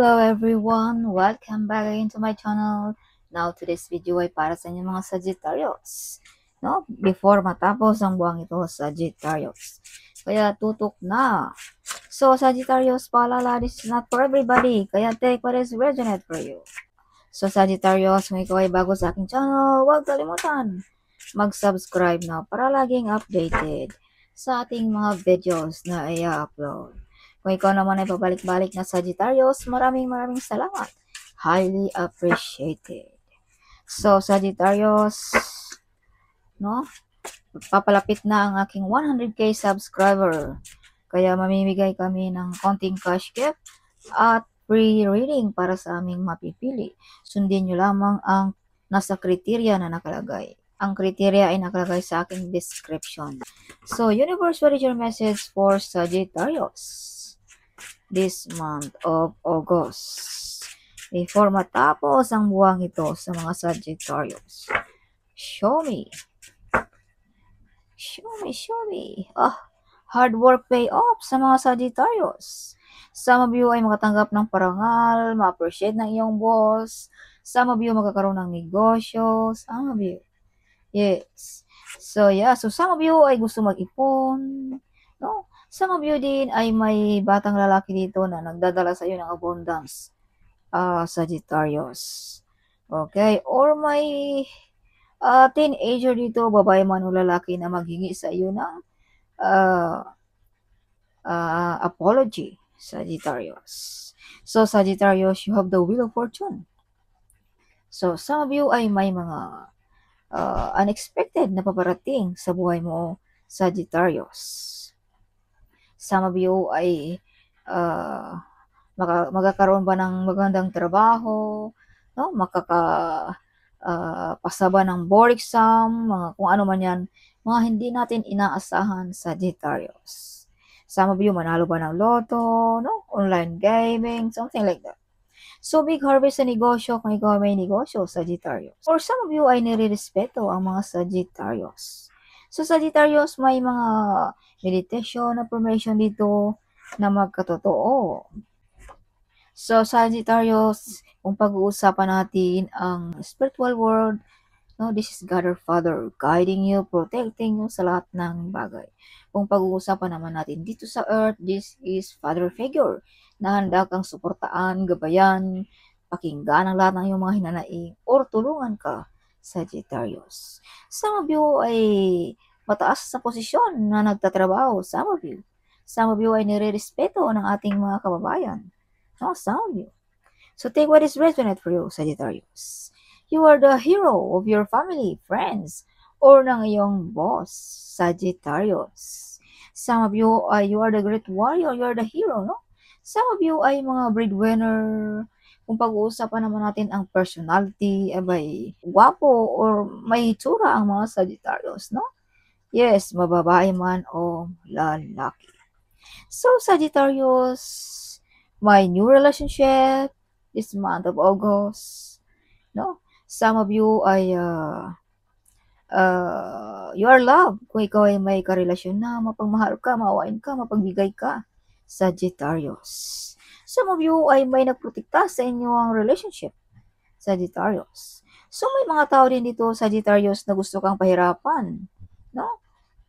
Hello everyone! Welcome back again to my channel. Now, today's video ay para sa inyo mga Sagittarius. No? Before matapos ang buwang ito, Sagittarius. Kaya tutok na. So, Sagittarius, paalala, this is not for everybody. Kaya take what is resonate for you. So, Sagittarius, kung ikaw ay bago sa aking channel, huwag kalimutan mag-subscribe na para laging updated sa ating mga videos na i-upload. Kung ikaw naman ay pabalik-balik na Sagittarius, maraming salamat. Highly appreciated. So, Sagittarius, no? Papalapit na ang aking 100k subscriber. Kaya mamimigay kami ng konting cash gift at free reading para sa aming mapipili. Sundin nyo lamang ang nasa kriteria na nakalagay. Ang kriteria ay nakalagay sa aking description. So, universe, what is your message for Sagittarius this month of August? Before matapos ang buwang ito sa mga Sagittarius. Show me. Show me. Hard work pay off sa mga Sagittarius. Some of you ay makatanggap ng parangal, ma-appreciate ng iyong boss. Some of you magkakaroon ng negosyo. Some of you. Yes. So, some of you ay gusto mag-ipon. No? Some of you din ay may batang lalaki dito na nagdadala sa iyo ng abundance. Sagittarius. Okay? Or may teenager dito, babae man o lalaki na maghingi sa iyo ng apology, Sagittarius. So, Sagittarius, you have the wheel of fortune. So, some of you ay may mga unexpected na paparating sa buhay mo, Sagittarius. Some of you ay magkakaroon ba ng magandang trabaho, no? Pasaba ng board exam, mga kung ano man yan, mga hindi natin inaasahan, Sagittarius. Some of you manalo ba ng loto, no? Online gaming, something like that. So, big harvest sa negosyo kung ikaw may negosyo, Sagittarius. Or some of you ay nire-respeto ang mga Sagittarius. So, Sagittarius, may mga meditation, affirmation dito na magkatotoo. So, Sagittarius, kung pag-uusapan natin ang spiritual world, no, this is God our Father guiding you, protecting you sa lahat ng bagay. Kung pag-uusapan naman natin dito sa earth, this is Father figure na handa kang suportaan, gabayan, pakinggan ang lahat ng iyong mga hinanaing, or tulungan ka, Sagittarius. Some of you ay mataas sa posisyon na nagtatrabaho, some of you. Some of you ay nire-respeto ng ating mga kababayan. No, some of you. So take what is resonant for you, Sagittarius. You are the hero of your family, friends, or ng iyong boss, Sagittarius. Some of you you are the great warrior, you are the hero, no? Some of you ay mga breadwinner. Kung pag-uusapan naman natin ang personality, abay, guwapo or may hitsura ang mga Sagittarius, no? Yes, mababae man o lalaki. So, Sagittarius, my new relationship this month of August, no? Some of you ay you are loved. Kung ikaw ay may karelasyon na, mapagmahal ka, maawain ka, mapagbigay ka, Sagittarius. Some of you ay may nagprotekta sa inyong relationship, Sagittarius. So, may mga tao din dito, Sagittarius, na gusto kang pahirapan, no?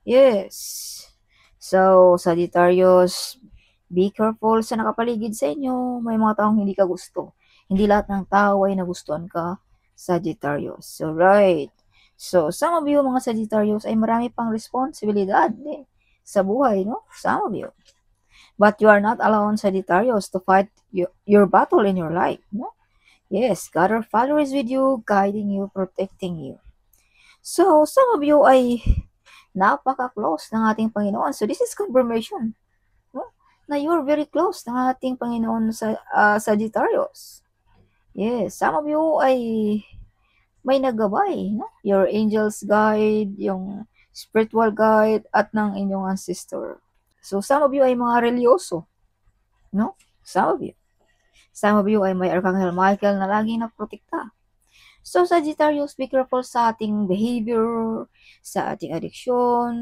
Yes. So, Sagittarius, be careful sa nakapaligid sa inyo. May mga taong hindi ka gusto. Hindi lahat ng tao ay nagustuhan ka, Sagittarius. So, right. So, some of you, mga Sagittarius, ay marami pang responsibilidad sa buhay, no? Some of you. But you are not alone, Sagittarius, to fight your battle in your life, no? Yes, God our Father is with you, guiding you, protecting you. So, some of you ay napaka-close ng ating Panginoon. So, this is confirmation, no? Na you are very close ng ating Panginoon sa Sagittarius. Yes, some of you ay may naggabay, no? Your angel's guide, yung spiritual guide, at ng inyong ancestor. So, some of you ay mga religyoso, no? Some of you. Some of you ay may Archangel Michael na laging nagprotekta. So, Sagittarius, be careful sa ating behavior, sa ating addiction,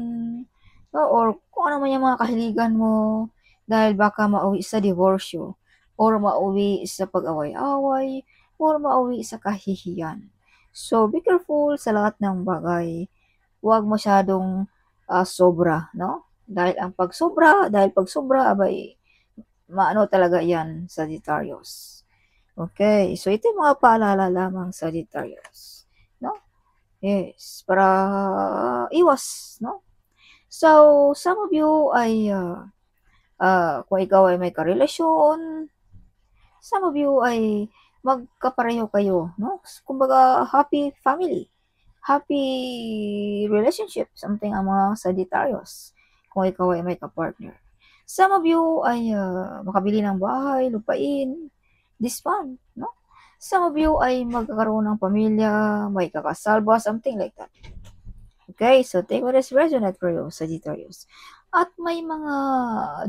no? Or kung ano man yung mga kahiligan mo, dahil baka mauwi sa divorsyo or mauwi sa pag-away-away, or mauwi sa kahihiyan. So, be careful sa lahat ng bagay. Huwag masyadong sobra, no? Dahil pag sobra, abay, maano talaga yan, Sagittarius. Okay, so ito yung mga paalala lamang, Sagittarius. No? Yes, para iwas, no? So, some of you ay, kung ikaw ay may karelasyon, some of you ay magkapareho kayo, no? Kumbaga, happy family, happy relationship, something ang mga Sagittarius, kung ikaw ay may kapartner. Some of you ay makabili ng bahay, lupain, this month, no? Some of you ay magkakaroon ng pamilya, may kakasal ba, something like that. Okay, so take what is resonate for you, Sagittarius. At may mga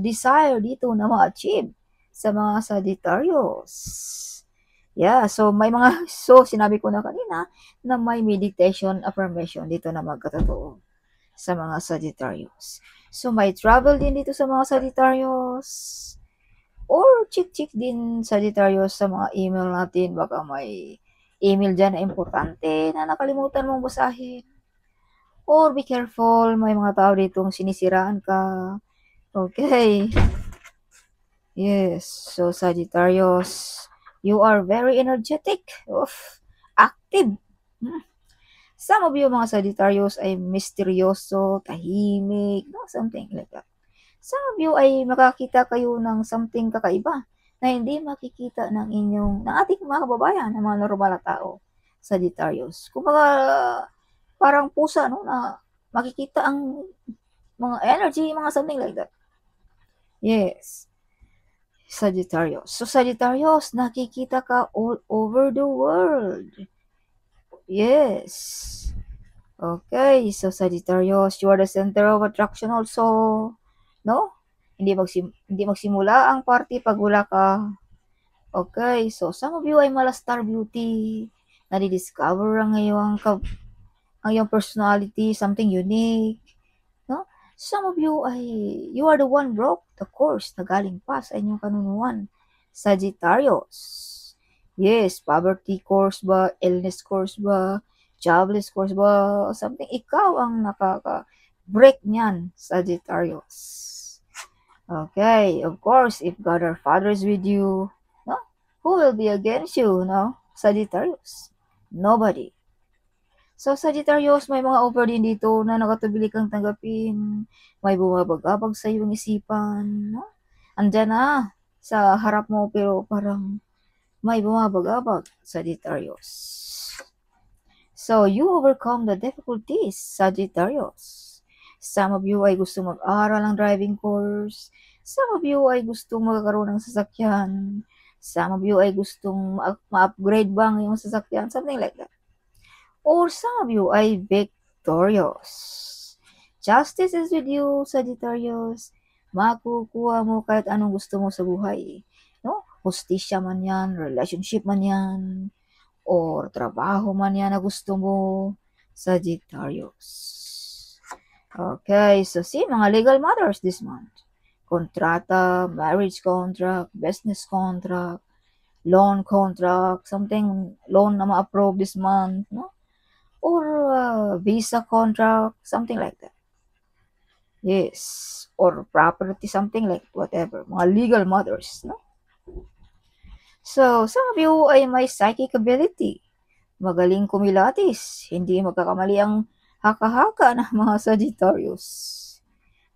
desire dito na ma-achieve sa mga Sagittarius. Yeah, so may mga, so sinabi ko na kanina na may meditation affirmation dito na magkatotoo sa mga Sagittarius. So may travel din dito sa mga Sagittarius. Or check din Sagittarius sa mga email natin. Baka may email dyan na importante na nakalimutan mong basahin. Or be careful, may mga tao ditong sinisiraan ka. Okay. Yes, so Sagittarius, you are very energetic, active. Some of you mga Sagittarius ay misteryoso, tahimik, no? Something like that. Some of you ay makakita kayo ng something kakaiba na hindi makikita ng ating mga kababayan, ng mga normal na tao, Sagittarius. Kumbaga, parang pusa, no, na makikita ang mga energy, mga something like that. Yes. Sagittarius. So, Sagittarius, nakikita ka all over the world. Yes. Okay, so Sagittarius, you are the center of attraction also. No? Hindi magsimula ang party pag wala ka. Okay, so some of you ay mala star beauty. Nadi-discover ang iyong personality, something unique. No? Some of you ay, you are the one broke the course na galing pa sa inyong kanunuan. Sagittarius. Yes, poverty course ba, illness course ba, jobless course ba, something. Ikaw ang nakaka-break niyan, Sagittarius. Okay, of course, if God our Father is with you, no? Who will be against you, no? Sagittarius. Nobody. So, Sagittarius, may mga offer din dito na nakatubili kang tanggapin. May bumabagabag sa iyong isipan, no? Andyan na sa harap mo pero parang may bumabagabag, Sagittarius. So, you overcome the difficulties, Sagittarius. Some of you ay gusto mag-aral ng driving course. Some of you ay gustong magkaroon ng sasakyan. Some of you ay gustong ma-upgrade ba ang iyong sasakyan, something like that. Or some of you ay victorious. Justice is with you, Sagittarius. Makukuha mo kahit anong gusto mo sa buhay. No? Hustisya man yan, relationship man yan, or trabaho man yan na gusto mo, Sagittarius. Okay, so see, mga legal matters this month. Kontrata, marriage contract, business contract, loan contract, something, loan na ma-approve this month, no? Or visa contract, something like that. Yes, or property, something like whatever, mga legal matters, no? So, some of you ay may psychic ability. Magaling kumilatis, hindi magkakamali ang haka-haka ng mga Sagittarius.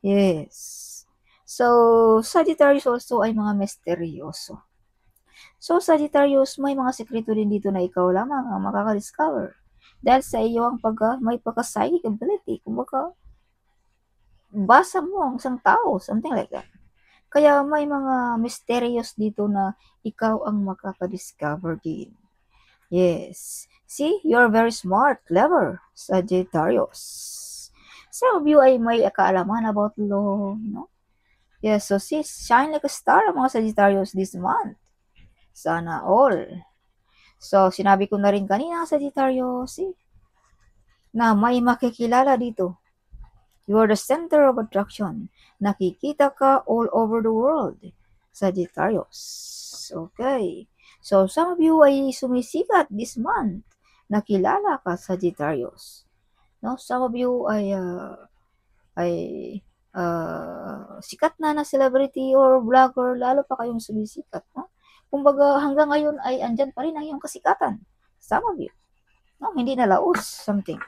Yes. So, Sagittarius also ay mga misteryoso. So, Sagittarius, may mga sekreto din dito na ikaw lamang ang makaka-discover. Dahil sa iyo ang may pagka-psychic ability. Kumbaga, basa mo ang isang tao, something like that. Kaya may mga mysterious dito na ikaw ang makaka-discover din. Yes. See, you're very smart, clever, Sagittarius. Some of you ay may kaalaman about law, no? Yes, so see, shine like a star ang mga Sagittarius this month. Sana all. So, sinabi ko na rin kanina, Sagittarius, see, na may makikilala dito. You are the center of attraction. Nakikita ka all over the world, Sagittarius. Okay. So, some of you ay sumisikat this month. Nakilala ka, Sagittarius. No? Some of you ay sikat na celebrity or vlogger, lalo pa kayong sumisikat. No? Kumbaga, hanggang ngayon ay andyan pa rin ang iyong kasikatan. Some of you. No? Hindi nalaos, something.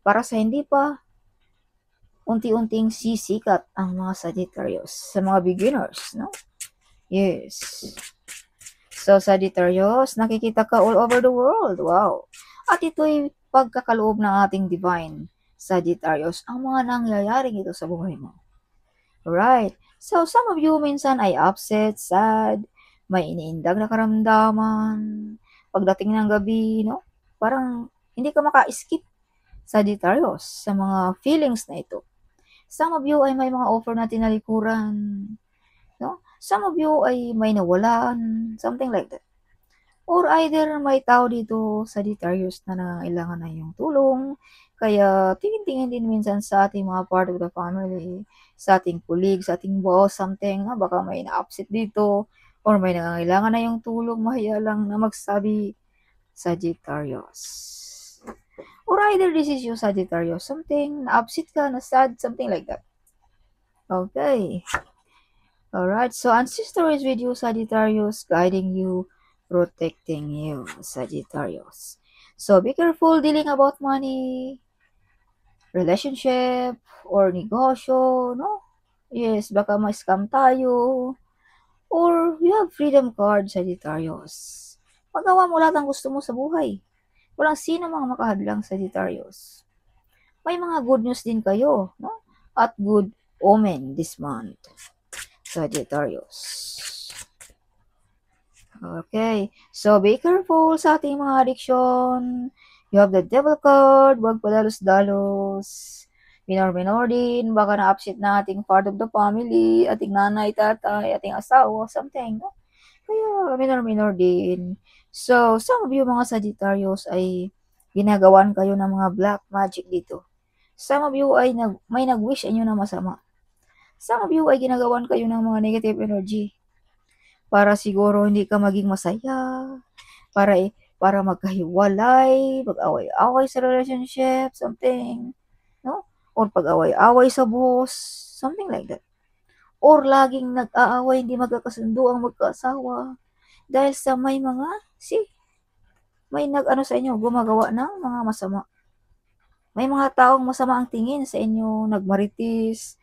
Para sa hindi pa unti-unting sisikat ang mga Sagittarius sa mga beginners, no? Yes. So, Sagittarius, nakikita ka all over the world. Wow. At ito'y pagkakaloob ng ating divine Sagittarius, ang mga nangyayaring ito sa buhay mo. Alright. So, some of you minsan ay upset, sad, may iniindag na karamdaman. Pagdating ng gabi, no? Parang hindi ka maka-skip, Sagittarius, sa mga feelings na ito. Some of you ay may mga offer na tinalikuran, no? Some of you ay may nawalan, something like that. Or either may tao dito, Sagittarius, na nangangailangan na iyong tulong, kaya tingin-tingin din minsan sa ating mga part of the family, sa ating colleague, sa ating boss, something, baka may na-upset dito, or may nangangailangan na iyong tulong, mahiya lang na magsabi, Sagittarius. Or either this is you, Sagittarius, something, na-upset ka, na-sad, something like that. Okay. Alright, so ancestor is with you, Sagittarius, guiding you, protecting you, Sagittarius. So be careful dealing about money, relationship, or negosyo, no? Yes, baka ma-scam tayo. Or you have freedom card, Sagittarius. Magawa mo lahat ang gusto mo sa buhay. Walang sino mga makahadlang, Sagittarius. May mga good news din kayo, no? At good omen this month, Sagittarius. Okay, so be careful sa ating mga addiction. You have the devil card, wag padalos-dalos. Minor-minor din, baka na-upset na ating part of the family, ating nanay, tatay, ating asawa, something. No? Kaya minor-minor din. So, some of you mga Sagittarius ay ginagawan kayo ng mga black magic dito. Some of you ay may nag-wish inyo na masama. Some of you ay ginagawan kayo ng mga negative energy para siguro hindi ka maging masaya, para magkahiwalay, mag-away-away sa relationship, something, no? Or pag-away-away sa boss, something like that. Or laging nag-aaway, hindi magkakasundo ang magkaasawa dahil sa may nag-ano sa inyo, gumagawa ng mga masama. May mga taong masama ang tingin sa inyo, nagmaritis,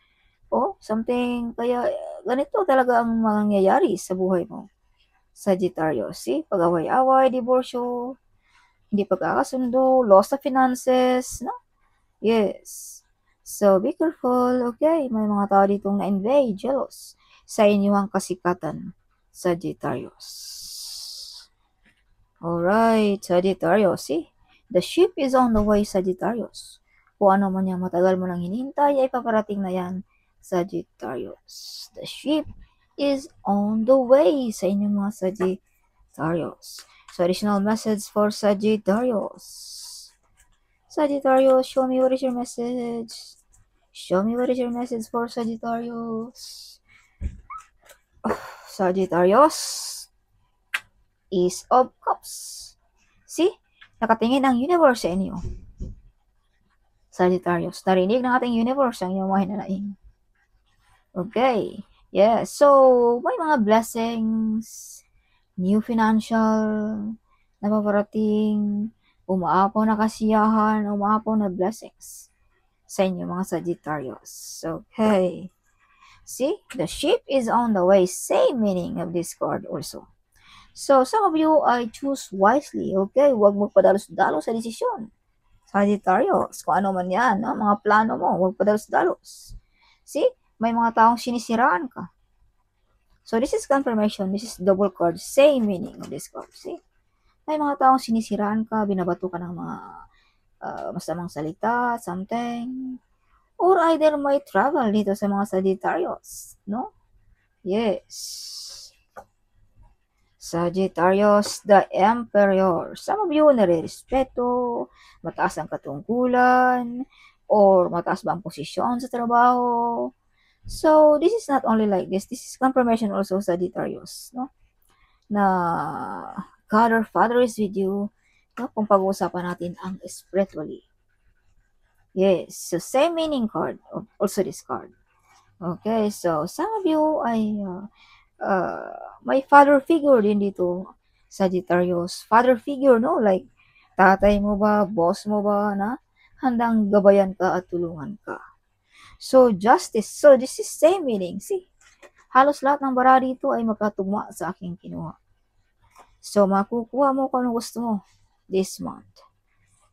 something. Kaya ganito talaga ang mangyayari sa buhay mo, Sagittarius. See, pag-away-away, diborsyo, hindi pagkakasundo, loss of finances, no? Yes. So, be careful, okay? May mga tao ditong na-invade, jealous, sa inyong kasikatan, Sagittarius. Alright, Sagittarius, see? The ship is on the way, Sagittarius. Kung ano man yung matagal mo nang hinihintay, ay paparating na yan, Sagittarius. The ship is on the way sa inyong mga Sagittarius. So, additional message for Sagittarius. Sagittarius, show me what is your message. Show me what is your message for Sagittarius. Sagittarius, Ace of Cups. See? Nakatingin ang universe sa inyo. Sagittarius, narinig ng ating universe ang iyong mga hinanaing. Okay. Yeah. So, may mga blessings, new financial na paparating, umaapaw na kasiyahan, umaapaw na blessings sa inyo mga Sagittarius. Okay. See? The ship is on the way. Same meaning of this card also. So, some of you ay choose wisely, okay? Huwag magpadalos-dalos sa desisyon. Sagittarius, kung ano man yan, no? Mga plano mo, huwag padalos-dalos. See? May mga taong sinisiraan ka. So, this is confirmation. This is double card. Same meaning of this card. See? May mga taong sinisiraan ka, binabato ka ng mga masamang salita, something. Or either may travel dito sa mga Sagittarius, no? Yes. Sagittarius, the Emperor. Some of you nare-respeto, mataas ang katungkulan, or mataas ba ang posisyon sa trabaho. So, this is not only like this. This is confirmation also, Sagittarius, no? na God our Father is with you, no? Kung pag-uusapan natin ang spiritually. Yes, so same meaning card, also this card. Okay, so some of you ay may father figure din dito, Sagittarius. Father figure, no? Like, tatay mo ba, boss mo ba, na handang gabayan ka at tulungan ka. So, justice. So, this is same meaning. See, halos lahat ng bara dito ay magkatugma sa aking kinuha. So, makukuha mo kung ano gusto mo this month.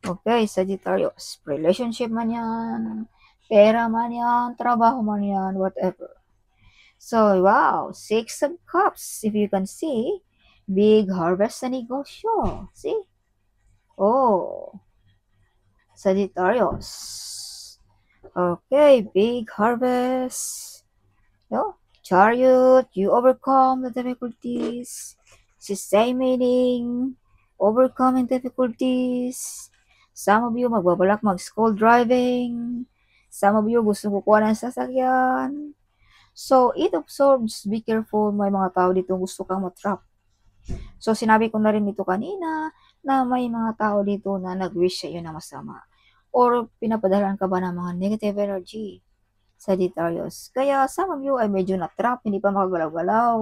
Okay, Sagittarius. Relationship man yan, pera man yan, trabaho man yan, whatever. So, wow, 6 of Cups. If you can see, big harvest sa negosyo. See? Oh, Sagittarius. Okay, big harvest. No? Chariot, you overcome the difficulties. Same meaning, overcoming difficulties. Some of you magbabalak mag-school driving. Some of you gusto kukuha ng sasakyan. So, it absorbs, be careful, may mga tao dito gusto kang matrap. So, sinabi ko na rin dito kanina na may mga tao dito na nag-wish sa iyo na masama. Or pinapadalan ka ba ng mga negative energy, Sagittarius. Kaya some of you ay medyo na-trap, hindi pa makagalaw-galaw,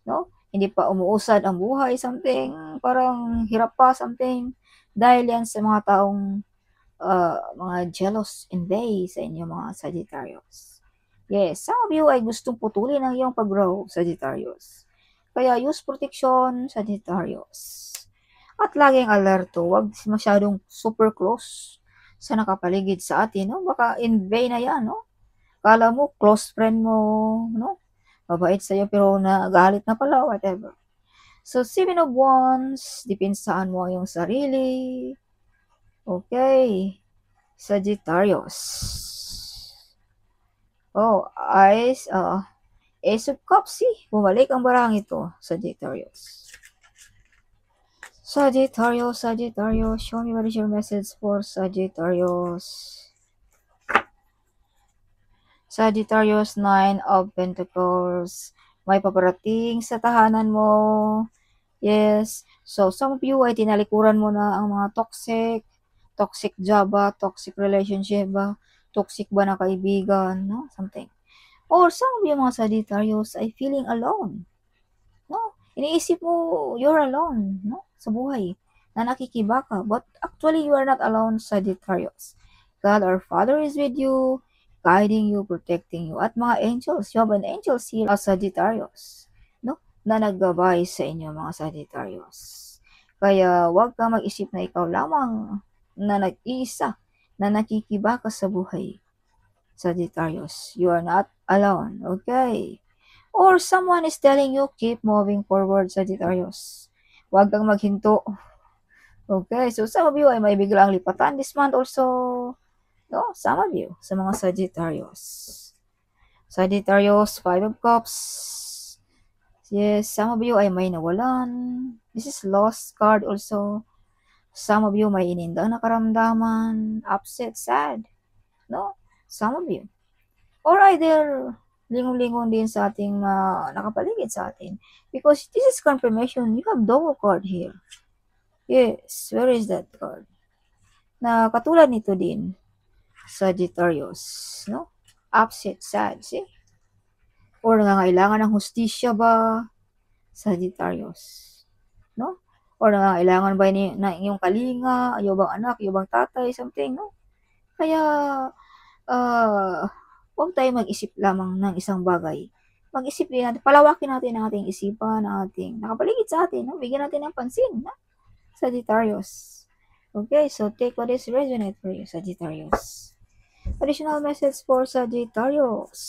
no? Hindi pa umuusad ang buhay, something, parang hirap pa, something. Dahil yan sa mga taong mga jealous envy sa inyo mga Sagittarius. Yes, some of you ay gustong putulin ang iyong pag-grow, Sagittarius. Kaya use protection, Sagittarius. At laging alerto, wag masyadong super close sa nakapaligid sa atin, no? Baka in vain na yan, no? Kala mo, close friend mo, no? Mabait sa'yo, pero nagalit na pala, whatever. So, 7 of Wands, depensahan mo ang iyong sarili. Okay. Sagittarius. Oh, Ace of Cups, bumalik ang barang ito, Sagittarius. Sagittarius, show me what is your message for Sagittarius. Sagittarius, 9 of Pentacles. May paparating sa tahanan mo. Yes. So, some of you ay tinalikuran mo na ang mga toxic job ba, toxic relationship ba, toxic ba na kaibigan, no? Something. Or some of you mga Sagittarius ay feeling alone. No? Iniisip mo, you're alone, no? Sa buhay. Na nakikiba ka. But actually, you are not alone, Sagittarius. God our Father is with you, guiding you, protecting you. At mga angels, you have an angels here, Sagittarius. No? Na naggabay sa inyo, mga Sagittarius. Kaya, huwag ka mag-isip na ikaw lamang na nag-iisa, na nakikiba ka sa buhay. Sagittarius, you are not alone. Okay? Or someone is telling you, keep moving forward, Sagittarius. Huwag kang maghinto. Okay, so some of you ay may biglang lipatan this month also. No, some of you, sa mga Sagittarius. Sagittarius, 5 of Cups. Yes, some of you ay may nawalan. This is lost card also. Some of you may inindang nakaramdaman, upset, sad. No, some of you. Or either lingon-lingon din sa ating nakapaligid sa atin. Because this is confirmation. You have double card here. Yes, where is that card? Na katulad nito din, Sagittarius, no? Upset, sad, see? Or nangangailangan ng hustisya ba, Sagittarius, no? Or nangangailangan ba na iyong kalinga, ayaw bang anak, ayaw bang tatay, something, no? Kaya, huwag tayo mag-isip lamang ng isang bagay. Mag-isip din natin, palawakin natin ang ating isipan, ang ating nakapaligid sa atin, no? Bigyan natin ng pansin, no? Sagittarius. Okay, so take what is resonate for you, Sagittarius. Additional message for Sagittarius.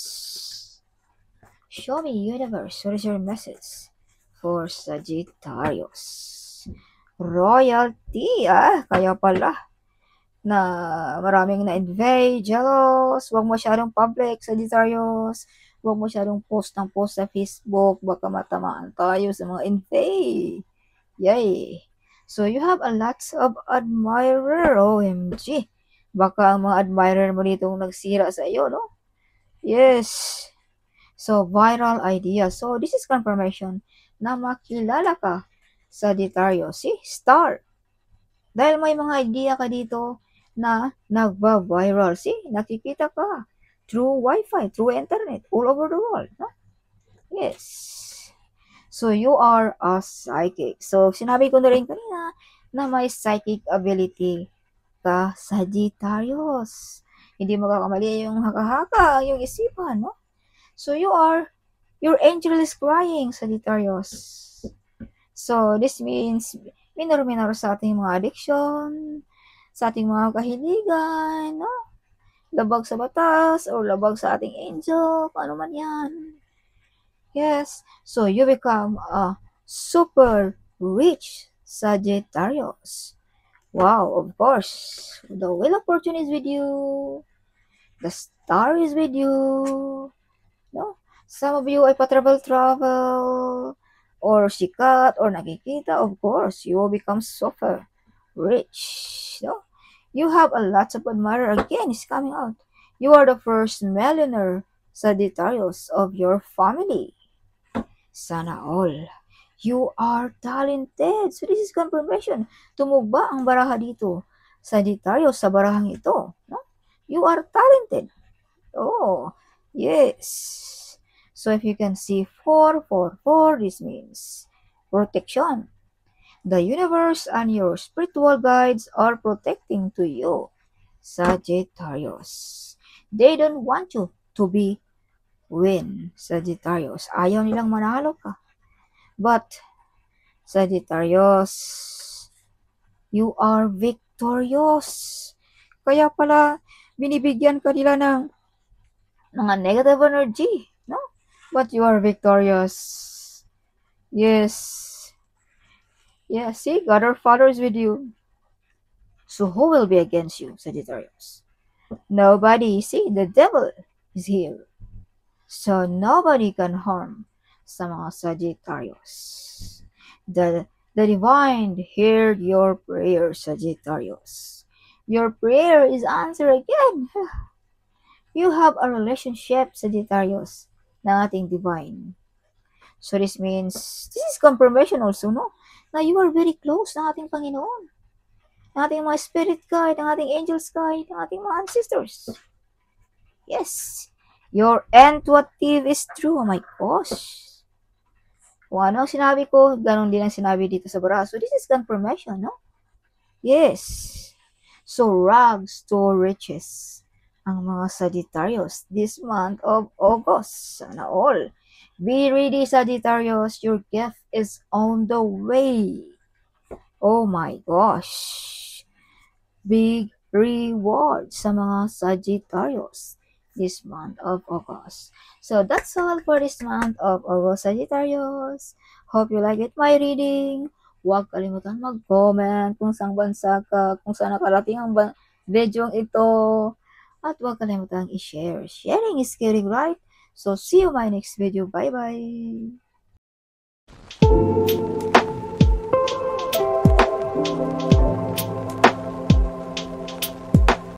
Show me, universe, what is your message for Sagittarius? Royalty, kaya pala na maraming na-invade, jealous, huwag masyadong public, Sagittarius, huwag masyadong post ng post sa Facebook, baka matamaan tayo sa mga invade. Yay! So, you have a lots of admirer, OMG. Baka ang mga admirer mo dito nagsira sa iyo, no? Yes. So, viral idea. So, this is confirmation na makilala ka, Sagittarius. See, star. Dahil may mga idea ka dito na nagba-viral. See, nakikita ka through Wi-Fi, through internet, all over the world. No? Yes. So, you are a psychic. So, sinabi ko na rin kanina na may psychic ability ka, Sagittarius. Hindi makakamali yung haka-haka, yung isipan, no? So, your angel is crying, Sagittarius. So, this means, minor-minor sa ating mga addiction, sa ating mga kahiligan, no? Labag sa batas, or labag sa ating angel, paano man yan. Yes, so you become a super rich Sagittarius. Wow, of course, the Wheel of Fortune is with you, the star is with you, no? Some of you ay pa-travel, or sikat, or nakikita, of course, you will become super rich, no? You have a lot of admirer, again, is coming out. You are the first millionaire Sagittarius of your family. Sana all. You are talented. So this is confirmation. Tumugba ang baraha dito. Sagittarius sa barahang ito. No? You are talented. Oh, yes. So if you can see 444, this means protection. The universe and your spiritual guides are protecting to you, Sagittarius. They don't want you to be win, Sagittarius. Ayaw nilang manalo ka. But, Sagittarius, you are victorious. Kaya pala, binibigyan ka nila ng mga negative energy, no? But you are victorious. Yes. Yeah, see, God our Father is with you. So who will be against you, Sagittarius? Nobody. See, the devil is here. So nobody can harm sa mga Sagittarius. The divine heard your prayer, Sagittarius. Your prayer is answered again. You have a relationship, Sagittarius, ng ating divine. So this means, this is confirmation also, no? Na you are very close ng ating Panginoon. Ng ating mga spirit guide, ng ating angels guide, ng ating mga ancestors. Yes. Your intuitive is true. Oh my gosh. Kung ano ang sinabi ko, ganun din ang sinabi dito sa bara. So, this is confirmation, no? Yes. So, rags to riches ang mga Sagittarius this month of August. Sana all. Be ready, Sagittarius. Your gift is on the way. Oh my gosh. Big reward sa mga Sagittarius this month of August. So that's all for this month of August, Sagittarius. Hope you like it, my reading. Huwag kalimutan mag-comment kung saan bansa ka, kung saan nakarating ang video ito. At huwag kalimutan i-share. Sharing is caring, right? So see you in my next video. Bye-bye!